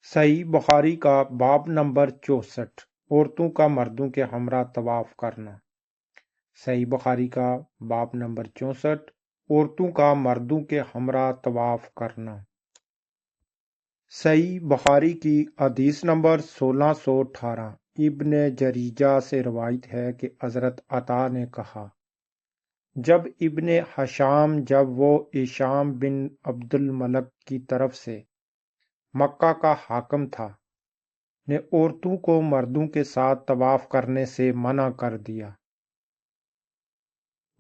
صحیح بخاری کا باب نمبر 64 عورتوں کا مردوں کے ہمراہ طواف کرنا۔ صحیح بخاری کا باب نمبر 64 عورتوں کا مردوں کے ہمراہ طواف کرنا۔ صحیح بخاری کی حدیث نمبر 1618 ابن جریجہ سے روایت ہے کہ حضرت عطا نے کہا، جب ابن حشام جب وہ ہشام بن عبد الملک کی طرف سے مکہ کا حاکم تھا نے عورتوں کو مردوں کے ساتھ طواف کرنے سے منع کر دیا۔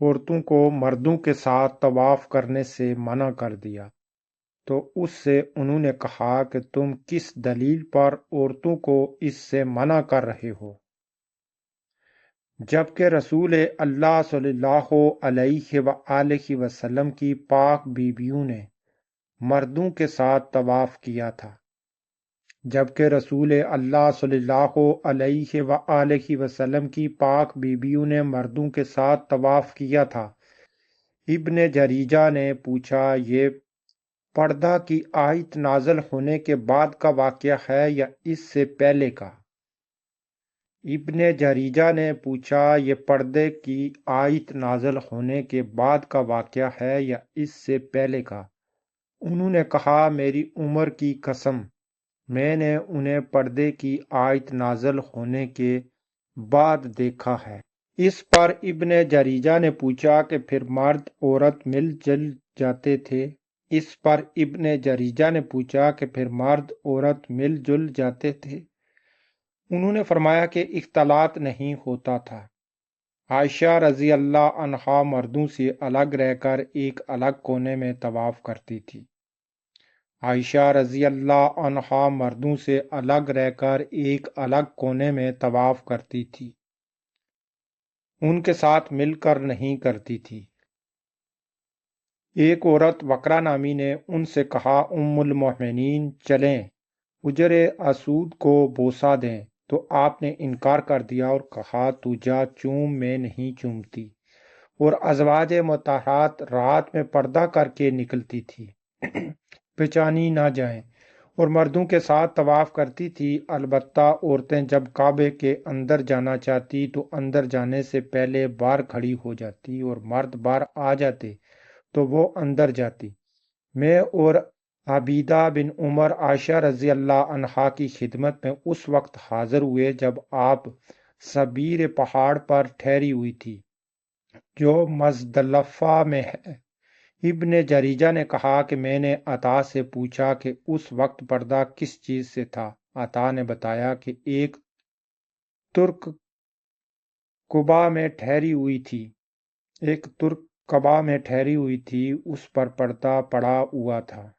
عورتوں کو مردوں کے ساتھ طواف کرنے سے منع کر دیا تو اس سے انہوں نے کہا کہ تم کس دلیل پر عورتوں کو اس سے منع کر رہے ہو، جبکہ رسول اللہ صلی اللہ علیہ وآلہ وسلم کی پاک بیویوں نے مردوں کے ساتھ طواف کیا تھا۔ جبکہ رسول اللہ صلی اللہ علیہ وآلہ وسلم کی پاک بیویوں نے مردوں کے ساتھ طواف کیا تھا۔ ابن جریجہ نے پوچھا، یہ پردہ کی آیت نازل ہونے کے بعد کا واقعہ ہے یا اس سے پہلے کا؟ ابن جریجہ نے پوچھا، یہ پردے کی آیت نازل ہونے کے بعد کا واقعہ ہے یا اس سے پہلے کا؟ انہوں نے کہا، میری عمر کی قسم، میں نے انہیں پردے کی آیت نازل ہونے کے بعد دیکھا ہے۔ اس پر ابن جریجہ نے پوچھا کہ پھر مرد عورت مل جل جاتے تھے؟ اس پر ابن جریجہ نے پوچھا کہ پھر مرد عورت مل جل جاتے تھے؟ انہوں نے فرمایا کہ اختلاط نہیں ہوتا تھا۔ عائشہ رضی اللہ عنہا مردوں سے الگ رہ کر ایک الگ کونے میں طواف کرتی تھی۔ عائشہ رضی اللہ عنہا مردوں سے الگ رہ کر ایک الگ کونے میں طواف کرتی تھی، ان کے ساتھ مل کر نہیں کرتی تھی۔ ایک عورت وقرہ نامی نے ان سے کہا، ام المؤمنین چلیں اجر اسود کو بوسہ دیں، تو آپ نے انکار کر دیا اور کہا، تو جا چوم، میں نہیں چومتی۔ اور ازواج مطہرات رات میں پردہ کر کے نکلتی تھی، پہچانی نہ جائیں، اور مردوں کے ساتھ طواف کرتی تھی۔ البتہ عورتیں جب کعبے کے اندر جانا چاہتی تو اندر جانے سے پہلے باہر کھڑی ہو جاتی، اور مرد باہر آ جاتے تو وہ اندر جاتی۔ میں اور عبیدہ بن عمر عائشہ رضی اللہ عنہا کی خدمت میں اس وقت حاضر ہوئے جب آپ سبیر پہاڑ پر ٹھہری ہوئی تھی جو مزدلفہ میں ہے۔ ابن جریجہ نے کہا کہ میں نے عطا سے پوچھا کہ اس وقت پردہ کس چیز سے تھا؟ عطا نے بتایا کہ ایک ترک قبا میں ٹھہری ہوئی تھی، اس پر پردہ پڑا ہوا تھا،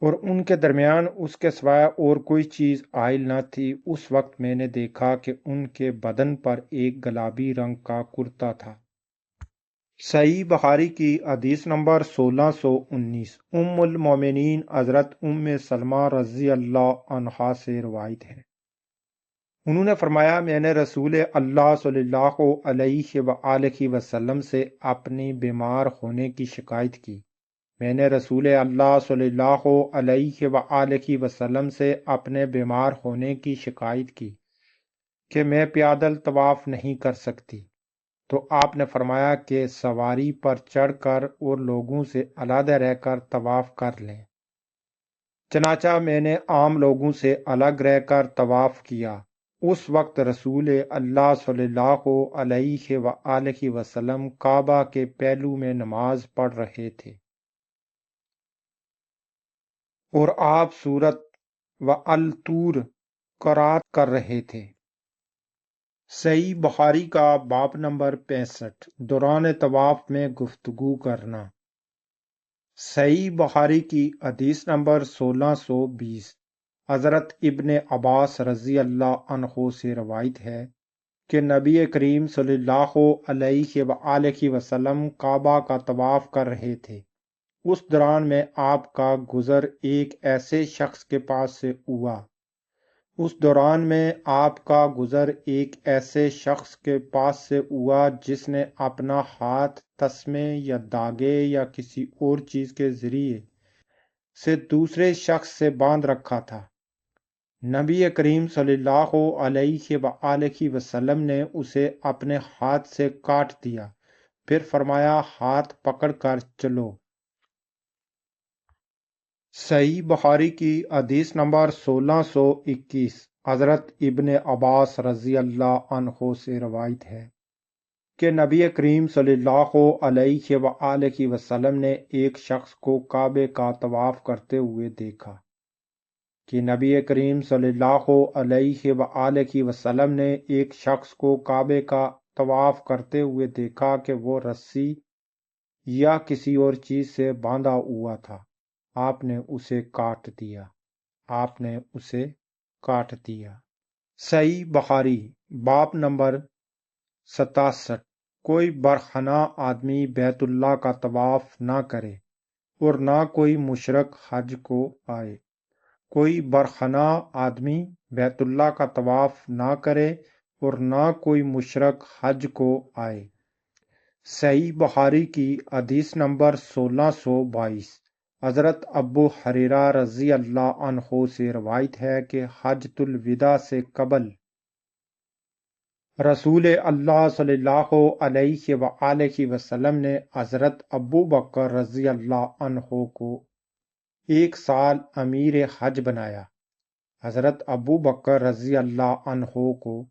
اور ان کے درمیان اس کے سوائے اور کوئی چیز حائل نہ تھی۔ اس وقت میں نے دیکھا کہ ان کے بدن پر ایک گلابی رنگ کا کرتا تھا۔ صحیح بخاری کی حدیث نمبر 1619 ام المومنین حضرت ام سلمہ رضی اللہ عنہا سے روایت ہے، انہوں نے فرمایا، میں نے رسول اللہ صلی اللہ علیہ وآلہ وسلم سے اپنی بیمار ہونے کی شکایت کی۔ میں نے رسول اللہ صلی اللہ علیہ وآلہ وسلم سے اپنے بیمار ہونے کی شکایت کی کہ میں پیادل طواف نہیں کر سکتی، تو آپ نے فرمایا کہ سواری پر چڑھ کر اور لوگوں سے علیحدہ رہ کر طواف کر لیں۔ چنانچہ میں نے عام لوگوں سے الگ رہ کر طواف کیا۔ اس وقت رسول اللہ صلی اللہ علیہ وآلہ وسلم کعبہ کے پہلو میں نماز پڑھ رہے تھے، اور آپ سورت وَالطور قرات کر رہے تھے۔ صحیح بخاری کا باب نمبر 65 دوران طواف میں گفتگو کرنا۔ صحیح بخاری کی حدیث نمبر 1620 حضرت ابن عباس رضی اللہ عنہ سے روایت ہے کہ نبی کریم صلی اللہ علیہ وآلہ وسلم کعبہ کا طواف کر رہے تھے۔ اس دوران میں آپ کا گزر ایک ایسے شخص کے پاس سے ہوا جس نے اپنا ہاتھ تسمے یا داغے یا کسی اور چیز کے ذریعے سے دوسرے شخص سے باندھ رکھا تھا۔ نبی کریم صلی اللہ علیہ وآلہ وسلم نے اسے اپنے ہاتھ سے کاٹ دیا، پھر فرمایا ہاتھ پکڑ کر چلو۔ صحیح بخاری کی حدیث نمبر 1621 حضرت ابن عباس رضی اللہ عنہ سے روایت ہے کہ نبی کریم صلی اللہ علیہ وآلہ وسلم نے ایک شخص کو کعبے کا طواف کرتے ہوئے دیکھا کہ نبی کریم صلی اللہ علیہ وآلہ وسلم نے ایک شخص کو کعبے کا طواف کرتے ہوئے دیکھا کہ وہ رسی یا کسی اور چیز سے باندھا ہوا تھا۔ آپ نے اسے کاٹ دیا۔ صحیح بخاری باب نمبر 67 کوئی برہنہ آدمی بیت اللہ کا طواف نہ کرے اور نہ کوئی مشرک حج کو آئے۔ کوئی برہنہ آدمی بیت اللہ کا طواف نہ کرے اور نہ کوئی مشرک حج کو آئے۔ صحیح بخاری کی حدیث نمبر 1622 حضرت ابو ہریرہ رضی اللہ عنہ سے روایت ہے کہ حجۃ الوداع سے قبل رسول اللہ صلی اللہ علیہ وآلہ وسلم نے حضرت ابو بکر رضی اللہ عنہ کو 1 سال امیر حج بنایا۔ حضرت ابو بکر رضی اللہ عنہ کو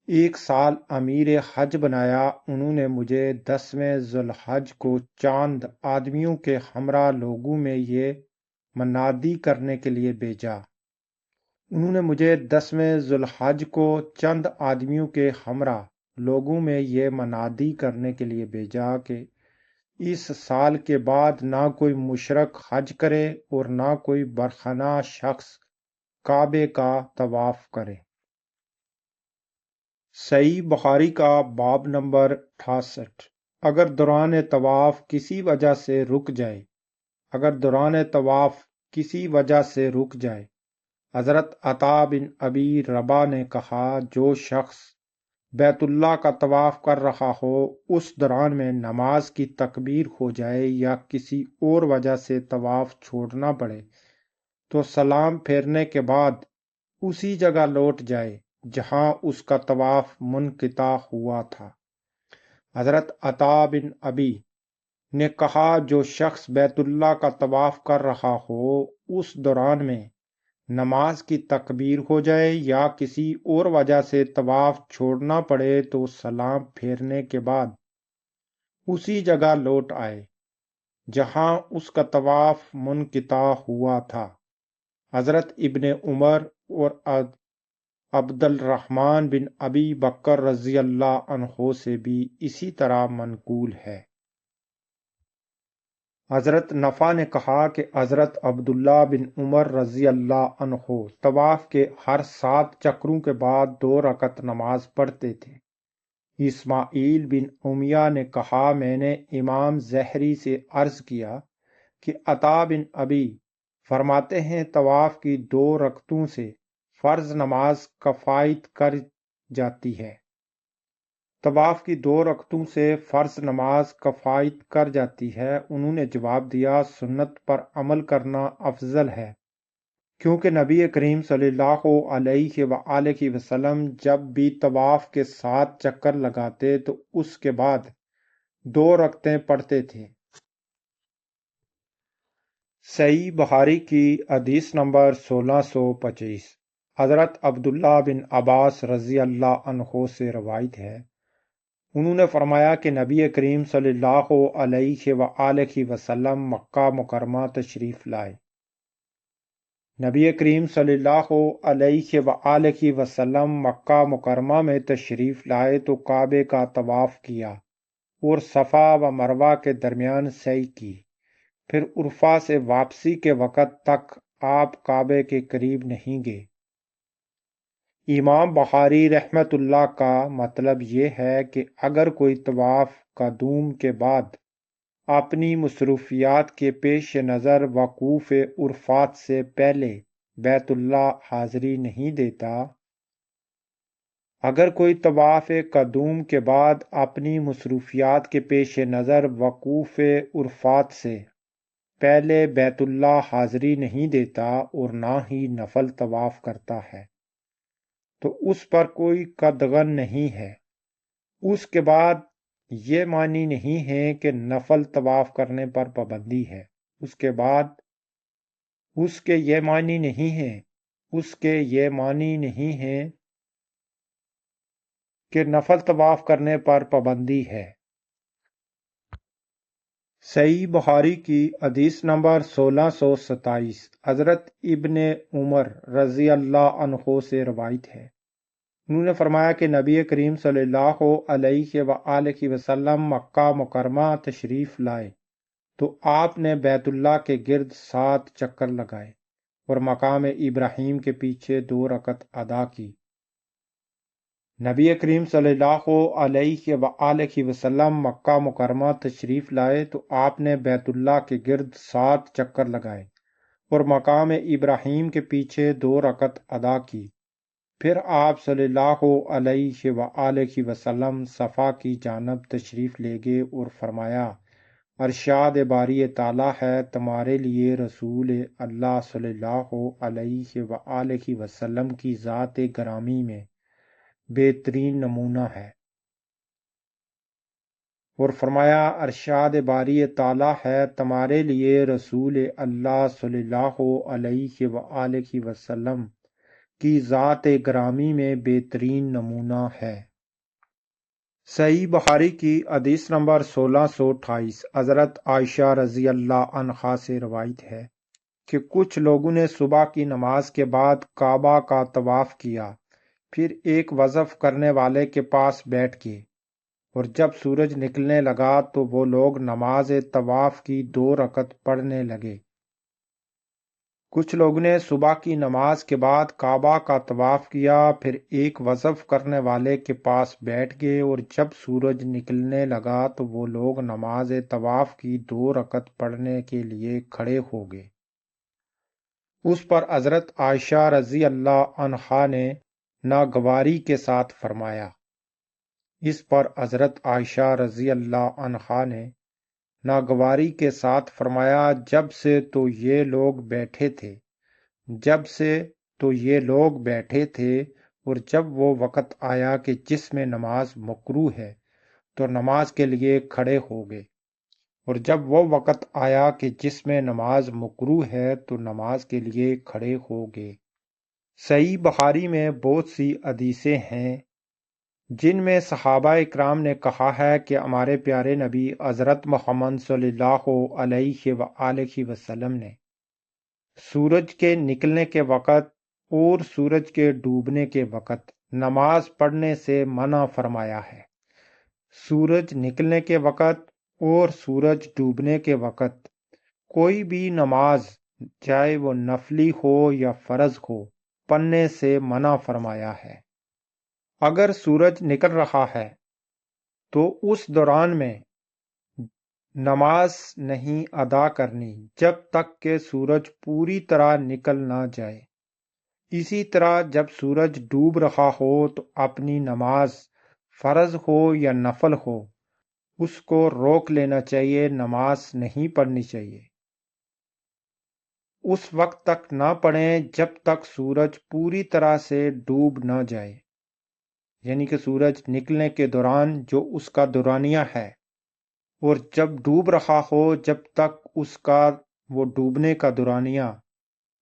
1 سال امیر حج بنایا۔ انہوں نے مجھے 10ویں ذوالحج کو چاند آدمیوں کے ہمراہ لوگوں میں یہ منادی کرنے کے لیے بھیجا۔ انہوں نے مجھے 10ویں ذوالحج کو چند آدمیوں کے ہمراہ لوگوں میں یہ منادی کرنے کے لیے بھیجا کہ اس سال کے بعد نہ کوئی مشرک حج کرے اور نہ کوئی برہنہ شخص کعبے کا طواف کرے۔ صحیح بخاری کا باب نمبر 68 اگر دوران طواف کسی وجہ سے رک جائے، حضرت عطا بن ابی رباح نے کہا جو شخص بیت اللہ کا طواف کر رہا ہو اس دوران میں نماز کی تکبیر ہو جائے یا کسی اور وجہ سے طواف چھوڑنا پڑے تو سلام پھیرنے کے بعد اسی جگہ لوٹ جائے جہاں اس کا طواف منقطع ہوا تھا۔ حضرت عطا بن ابی نے کہا جو شخص بیت اللہ کا طواف کر رہا ہو اس دوران میں نماز کی تکبیر ہو جائے یا کسی اور وجہ سے طواف چھوڑنا پڑے تو سلام پھیرنے کے بعد اسی جگہ لوٹ آئے جہاں اس کا طواف منقطع ہوا تھا۔ حضرت ابن عمر اور عبد الرحمن بن ابی بکر رضی اللہ عنہ سے بھی اسی طرح منقول ہے۔ حضرت نفع نے کہا کہ حضرت عبداللہ بن عمر رضی اللہ عنہ طواف کے ہر 7 چکروں کے بعد 2 رکعت نماز پڑھتے تھے۔ اسماعیل بن امیہ نے کہا میں نے امام زہری سے عرض کیا کہ عطا بن ابی فرماتے ہیں طواف کی 2 رکعتوں سے فرض نماز کفایت کر جاتی ہے۔ طواف کی 2 رکعتوں سے فرض نماز کفایت کر جاتی ہے۔ انہوں نے جواب دیا سنت پر عمل کرنا افضل ہے، کیونکہ نبی کریم صلی اللہ علیہ وآلہ وسلم جب بھی طواف کے 7 چکر لگاتے تو اس کے بعد 2 رکعتیں پڑھتے تھے۔ صحیح بخاری کی حدیث نمبر 1625 حضرت عبداللہ بن عباس رضی اللہ عنہ سے روایت ہے، انہوں نے فرمایا کہ نبی کریم صلی اللہ علیہ وآلہ وسلم مکہ مکرمہ تشریف لائے۔ نبی کریم صلی اللہ علیہ وآلہ وسلم مکہ مکرمہ میں تشریف لائے تو کعبے کا طواف کیا اور صفا و مروہ کے درمیان سعی کی۔ پھر عرفہ سے واپسی کے وقت تک آپ کعبے کے قریب نہیں گئے۔ امام بخاری رحمت اللہ کا مطلب یہ ہے کہ اگر کوئی طواف قدوم کے بعد اپنی مصروفیات کے پیش نظر وقوف عرفات سے پہلے بیت اللہ حاضری نہیں دیتا، اگر کوئی طواف قدوم کے بعد اپنی مصروفیات کے پیش نظر وقوف عرفات سے پہلے بیت اللہ حاضری نہیں دیتا اور نہ ہی نفل طواف کرتا ہے تو اس پر کوئی قدغن نہیں ہے۔ اس کے بعد یہ معنی نہیں ہے کہ نفل طواف کرنے پر پابندی ہے۔ اس کے بعد اس کے یہ معنی نہیں ہے کہ نفل طواف کرنے پر پابندی ہے۔ صحیح بخاری کی حدیث نمبر 1627 حضرت ابن عمر رضی اللہ عنہ سے روایت ہے، انہوں نے فرمایا کہ نبی کریم صلی اللہ علیہ وآلہ وسلم مکہ مکرمہ تشریف لائے تو آپ نے بیت اللہ کے گرد 7 چکر لگائے اور مقام ابراہیم کے پیچھے 2 رکعت ادا کی۔ نبی کریم صلی اللہ علیہ وآلہ وسلم مکہ مکرمہ تشریف لائے تو آپ نے بیت اللہ کے گرد 7 چکر لگائے اور مقام ابراہیم کے پیچھے 2 رکعت ادا کی۔ پھر آپ صلی اللہ علیہ وآلہ وسلم صفا کی جانب تشریف لے گئے اور فرمایا، ارشاد باری تعالیٰ ہے تمہارے لیے رسول اللہ صلی اللہ علیہ وآلہ وسلم کی ذات گرامی میں بہترین نمونہ ہے۔ اور فرمایا، ارشاد باری تعالیٰ ہے تمہارے لیے رسول اللہ صلی اللہ علیہ وآلہ وسلم کی ذات گرامی میں بہترین نمونہ ہے۔ صحیح بخاری کی حدیث نمبر 1628 حضرت عائشہ رضی اللہ عنہا سے روایت ہے کہ کچھ لوگوں نے صبح کی نماز کے بعد کعبہ کا طواف کیا، پھر ایک وظف کرنے والے کے پاس بیٹھ گئے، اور جب سورج نکلنے لگا تو وہ لوگ نماز طواف کی 2 رکعت پڑھنے لگے۔ کچھ لوگوں نے صبح کی نماز کے بعد کعبہ کا طواف کیا، پھر ایک وظف کرنے والے کے پاس بیٹھ گئے، اور جب سورج نکلنے لگا تو وہ لوگ نماز طواف کی 2 رکعت پڑھنے کے لیے کھڑے ہو گئے۔ اس پر حضرت عائشہ رضی اللہ عنہا نے ناگواری کے ساتھ فرمایا، ناگواری کے ساتھ فرمایا، جب سے تو یہ لوگ بیٹھے تھے اور جب وہ وقت آیا کہ جس میں نماز مکروہ ہے تو نماز کے لیے کھڑے ہو گئے، اور جب وہ وقت آیا کہ جس میں نماز مکروہ ہے تو نماز کے لیے کھڑے ہو گئے۔ صحیح بخاری میں بہت سی حدیثیں ہیں جن میں صحابہ اکرام نے کہا ہے کہ ہمارے پیارے نبی حضرت محمد صلی اللہ علیہ وآلہ وسلم نے سورج کے نکلنے کے وقت اور سورج کے ڈوبنے کے وقت نماز پڑھنے سے منع فرمایا ہے۔ سورج نکلنے کے وقت اور سورج ڈوبنے کے وقت کوئی بھی نماز، چاہے وہ نفلی ہو یا فرض ہو، پڑھنے سے منع فرمایا ہے۔ اگر سورج نکل رہا ہے تو اس دوران میں نماز نہیں ادا کرنی جب تک کہ سورج پوری طرح نکل نہ جائے۔ اسی طرح جب سورج ڈوب رہا ہو تو اپنی نماز، فرض ہو یا نفل ہو، اس کو روک لینا چاہیے، نماز نہیں پڑھنی چاہیے۔ اس وقت تک نہ پڑھیں جب تک سورج پوری طرح سے ڈوب نہ جائے، یعنی کہ سورج نکلنے کے دوران جو اس کا دورانیہ ہے، اور جب ڈوب رہا ہو جب تک اس کا وہ ڈوبنے کا دورانیہ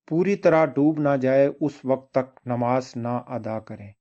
پوری طرح ڈوب نہ جائے، اس وقت تک نماز نہ ادا کریں۔